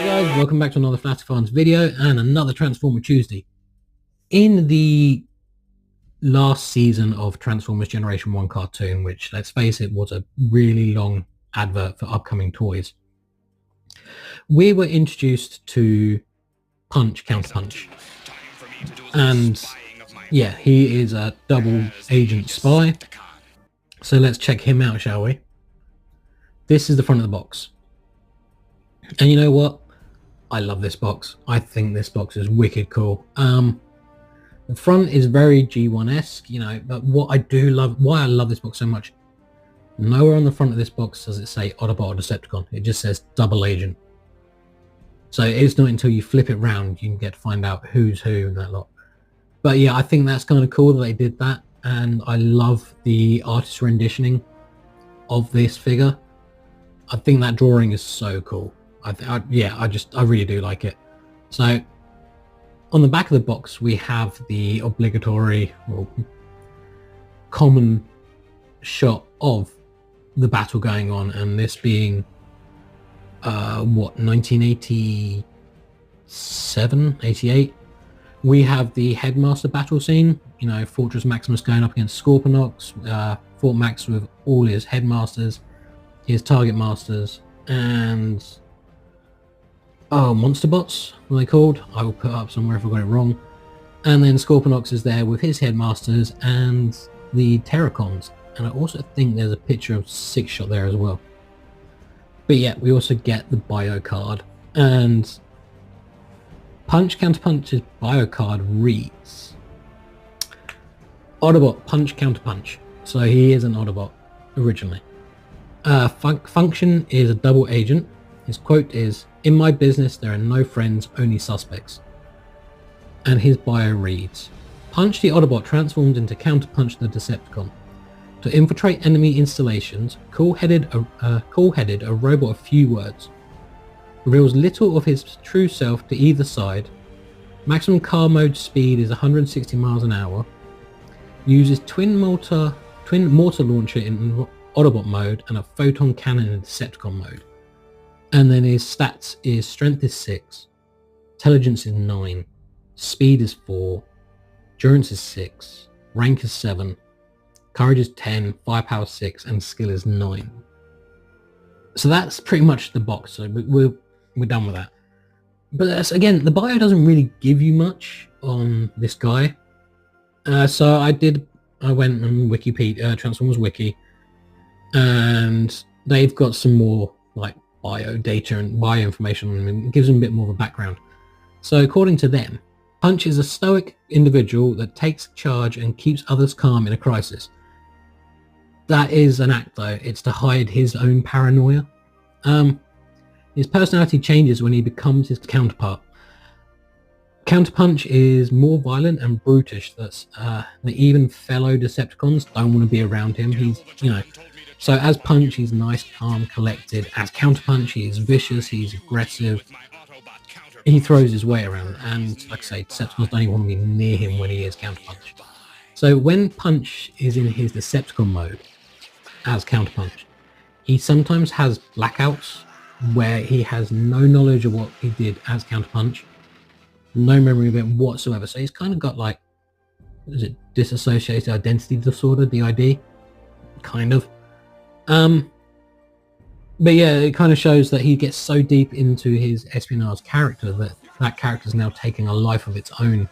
Hey guys, welcome back to another Flatterfans video and another Transformer Tuesday. In the last season of Transformers Generation 1 cartoon, which, let's face it, was a really long advert for upcoming toys, we were introduced to Punch-Counterpunch. And yeah, he is a double agent spy. So let's check him out, shall we? This is the front of the box. And you know what? I love this box. I think this box is wicked cool. The front is very G1-esque, you know, but what I do love, why I love this box so much, nowhere on the front of this box does it say Autobot or Decepticon. It just says double agent. So it's not until you flip it round you can get to find out who's who and that lot. But yeah, I think that's kind of cool that they did that, and I love the artist renditioning of this figure. I think that drawing is so cool. I really do like it. So on the back of the box we have the obligatory, well, common shot of the battle going on, and this being 1987, 88. We have the Headmaster battle scene, you know, Fortress Maximus going up against Scorponok, Fort Max with all his Headmasters, his Target Masters, and Monster Bots, what are they called? I will put up somewhere if I got it wrong. And then Scorponok is there with his Headmasters and the Terracons. And I also think there's a picture of Six Shot there as well. But yeah, we also get the bio card. And Punch-Counterpunch's bio card reads Autobot Punch-Counterpunch. So he is an Autobot originally. Function is a double agent. His quote is, "In my business there are no friends, only suspects." And his bio reads, Punch the Autobot transformed into Counterpunch the Decepticon. To infiltrate enemy installations, cool-headed a robot of few words. Reveals little of his true self to either side. Maximum car mode speed is 160 miles an hour. Uses twin mortar launcher in Autobot mode and a photon cannon in Decepticon mode. And then his stats is strength is 6, intelligence is 9, speed is 4, endurance is 6, rank is 7, courage is 10, firepower 6, and skill is 9. So that's pretty much the box. So we're done with that. But that's, again, the bio doesn't really give you much on this guy. So I went on Wikipedia, Transformers Wiki, and they've got some more like bio data and bio information, and it gives them a bit more of a background. So according to them, Punch is a stoic individual that takes charge and keeps others calm in a crisis. That is an act though, it's to hide his own paranoia. His personality changes when he becomes his counterpart. Counterpunch is more violent and brutish, that even fellow Decepticons don't want to be around him. He's, you know, so as Punch, he's nice, calm, collected. As Counterpunch, he's vicious, he's aggressive. He throws his weight around, and like I say, Decepticons don't even want to be near him when he is Counterpunch. So when Punch is in his Decepticon mode, as Counterpunch, he sometimes has blackouts where he has no knowledge of what he did as Counterpunch, no memory of it whatsoever. So he's kind of got like, what is it, dissociated identity disorder, DID, kind of. But yeah, it kind of shows that he gets so deep into his espionage character that that character is now taking a life of its own.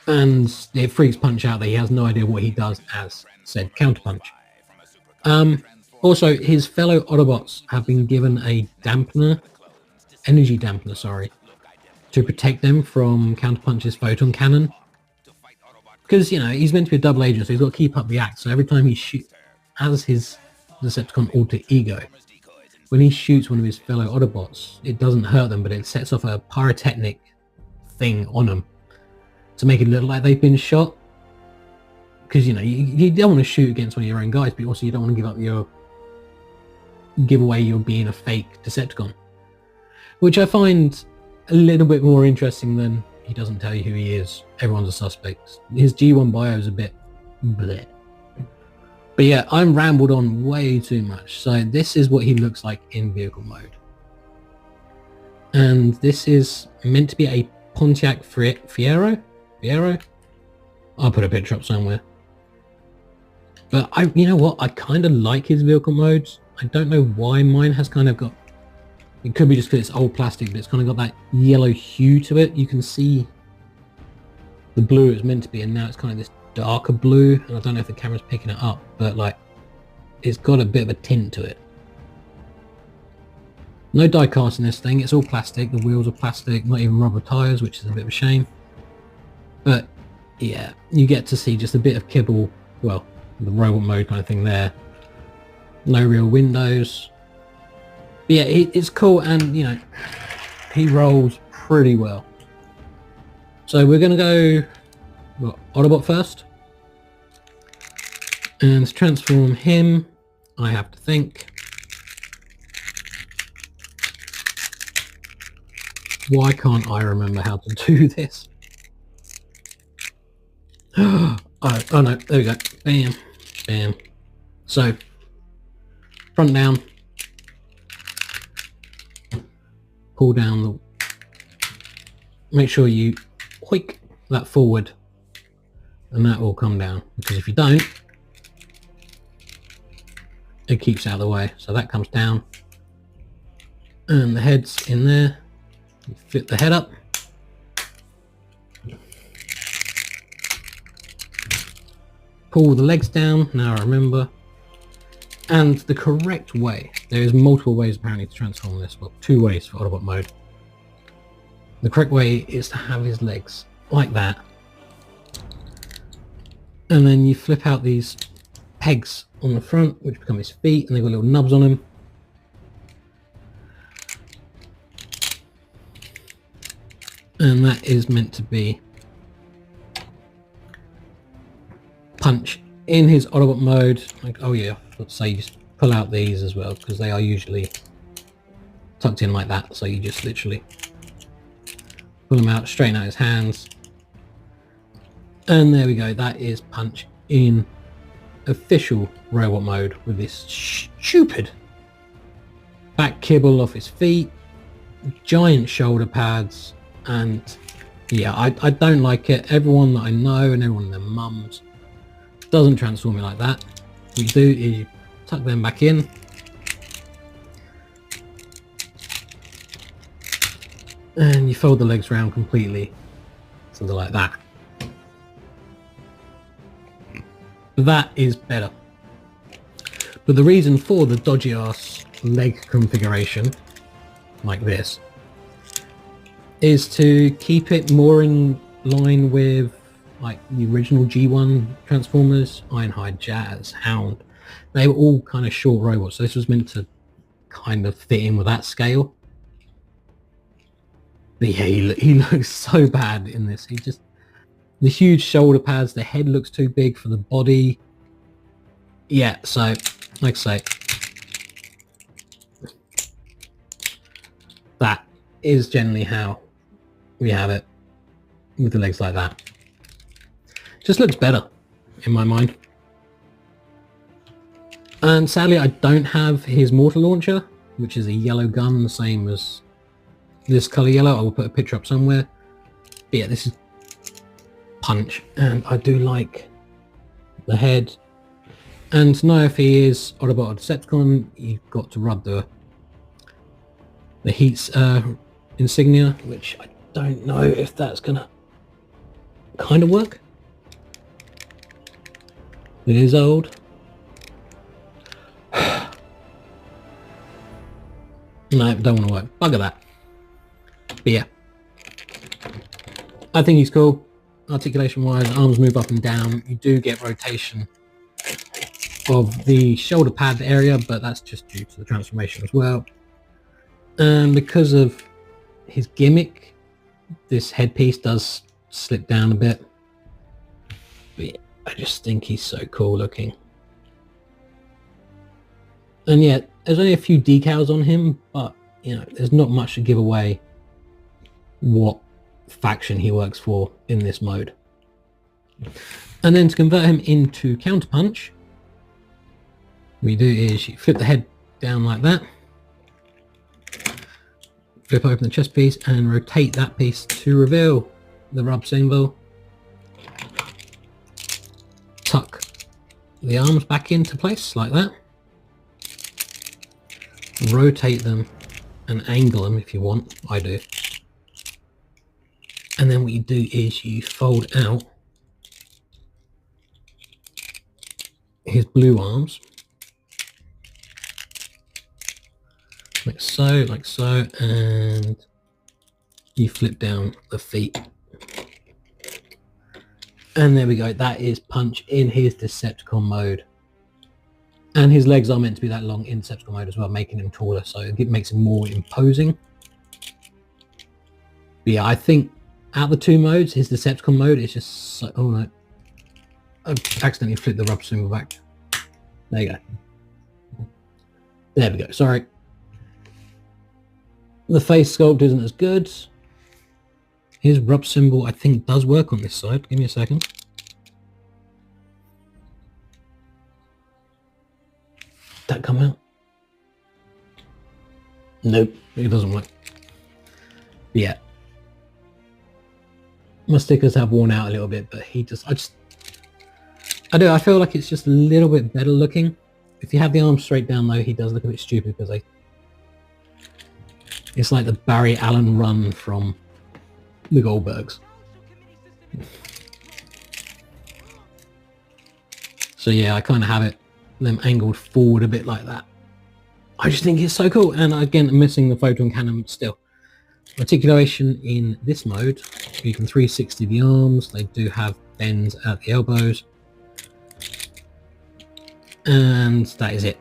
And it freaks Punch out that he has no idea what he does as said Counterpunch. Also, his fellow Autobots have been given a energy dampener, to protect them from Counterpunch's photon cannon. Because, you know, he's meant to be a double agent, so he's got to keep up the act. So every time he shoots, as his Decepticon alter ego, when he shoots one of his fellow Autobots, it doesn't hurt them, but it sets off a pyrotechnic thing on them to make it look like they've been shot. Because, you know, you don't want to shoot against one of your own guys, but also you don't want to give away your being a fake Decepticon. Which I find a little bit more interesting than he doesn't tell you who he is. Everyone's a suspect. His G1 bio is a bit bleh. But yeah, I'm rambled on way too much. So this is what he looks like in vehicle mode. And this is meant to be a Pontiac Fiero. I'll put a picture up somewhere. But you know what? I kind of like his vehicle modes. I don't know why mine has kind of got. It could be just because it's old plastic, but it's kind of got that yellow hue to it. You can see the blue it's meant to be, and now it's kind of this darker blue. And I don't know if the camera's picking it up, but like, it's got a bit of a tint to it. No die cast in this thing. It's all plastic. The wheels are plastic, not even rubber tires, which is a bit of a shame. But yeah, you get to see just a bit of kibble. Well, the robot mode kind of thing there. No real windows. But yeah, it's cool, and you know, he rolls pretty well. So we're gonna go Autobot first, and to transform him, I have to think. Why can't I remember how to do this? Oh no, there we go. Bam, bam. So, front down. Pull down the... Make sure you hoik that forward, and that will come down. Because if you don't, it keeps out of the way. So that comes down. And the head's in there. You flip the head up. Pull the legs down, now I remember. And the correct way, there is multiple ways apparently to transform this, well, 2 ways for Autobot mode. The correct way is to have his legs like that. And then you flip out these pegs on the front, which become his feet, and they've got little nubs on them. And that is meant to be Punch in his Autobot mode. Like, oh yeah, let's say you just pull out these as well, because they are usually tucked in like that. So you just literally pull them out, straighten out his hands, and there we go. That is Punch in official robot mode with this stupid back kibble off his feet, giant shoulder pads. And yeah, I don't like it. Everyone that I know and everyone and their mums doesn't transform it like that. What you do is you tuck them back in, and you fold the legs around completely, something like that. That is better. But the reason for the dodgy ass leg configuration like this is to keep it more in line with like the original G1 Transformers, Ironhide, Jazz, Hound. They were all kind of short robots, so this was meant to kind of fit in with that scale. But yeah, he looks so bad in this. He just, the huge shoulder pads, the head looks too big for the body. Yeah, so like I say, that is generally how we have it with the legs like that. Just looks better in my mind. And sadly I don't have his mortar launcher, which is a yellow gun, the same as this colour yellow. I will put a picture up somewhere. But yeah, this is Punch, and I do like the head. And to know if he is Autobot or Decepticon, you've got to rub the Heat's insignia, which I don't know if that's gonna kind of work. It is old. No, don't want to work. Bugger that. But yeah, I think he's cool. Articulation wise, arms move up and down. You do get rotation of the shoulder pad area, but that's just due to the transformation as well. And because of his gimmick, this headpiece does slip down a bit. But yeah, I just think he's so cool looking. And yeah, there's only a few decals on him, but you know, there's not much to give away what faction he works for in this mode. And then to convert him into Counterpunch, what you do is you flip the head down like that, Flip open the chest piece and rotate that piece to reveal the rub symbol. Tuck the arms back into place like that. Rotate them and angle them if you want. I do. And then what you do is you fold out his blue arms like so, and you flip down the feet. And there we go. That is Punch in his Decepticon mode. And his legs are meant to be that long in Decepticon mode as well, making him taller, so it makes him more imposing. But yeah, I think out of the two modes, his Decepticon mode is just so... Oh no. I've accidentally flipped the rub symbol back. There you go. There we go. Sorry. The face sculpt isn't as good. His rub symbol, I think, does work on this side. Give me a second. Did that come out? Nope, it doesn't work. Yeah. My stickers have worn out a little bit, but I feel like it's just a little bit better looking. If you have the arms straight down though, he does look a bit stupid because it's like the Barry Allen run from the Goldbergs. So yeah, I kind of have them angled forward a bit like that. I just think it's so cool. And again, I'm missing the photon cannon still. Articulation in this mode, you can 360 the arms. They do have bends at the elbows. And that is it.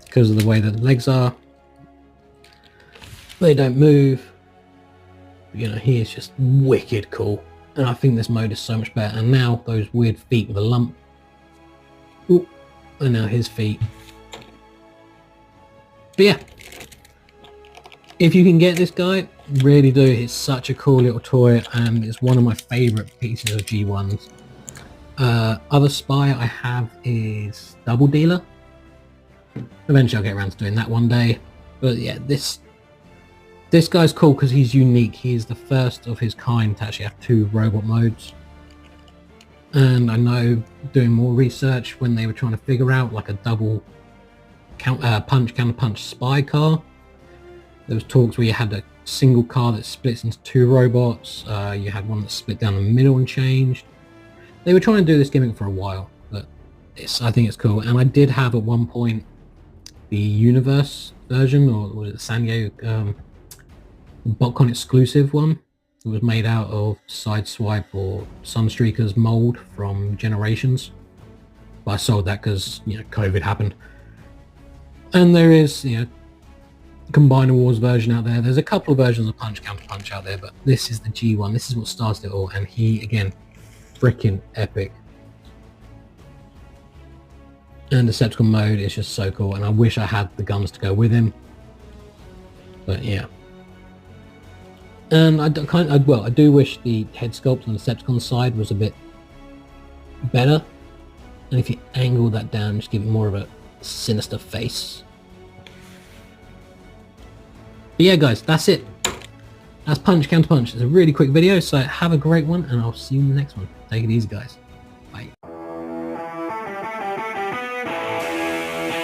Because of the way that the legs are, they don't move. You know, he is just wicked cool. And I think this mode is so much better. And now those weird feet with a lump. Ooh, and now his feet. But yeah, if you can get this guy, really do. It's such a cool little toy, and it's one of my favourite pieces of G1s. Other spy I have is Double Dealer. Eventually I'll get around to doing that one day. But yeah, this guy's cool because he's unique. He is the first of his kind to actually have two robot modes. And I know doing more research when they were trying to figure out like a double punch-counterpunch spy car. There was talks where you had a single car that splits into two robots. You had one that split down the middle and changed. They were trying to do this gimmick for a while, but I think it's cool. And I did have at one point the Universe version, or was it the Sanyo BotCon exclusive one? It was made out of Sideswipe or Sunstreaker's mold from Generations. But I sold that because, you know, COVID happened. And there is, you know, Combiner Wars version out there. There's a couple of versions of Punch-Counterpunch out there, but this is the G1. This is what started it all, and he, again, freaking epic. And Decepticon mode is just so cool, and I wish I had the guns to go with him. But yeah. And I do wish the head sculpt on the Decepticon side was a bit better. And if you angle that down, just give it more of a sinister face. But yeah, guys, that's it. That's Punch-Counterpunch. It's a really quick video, so have a great one, and I'll see you in the next one. Take it easy, guys.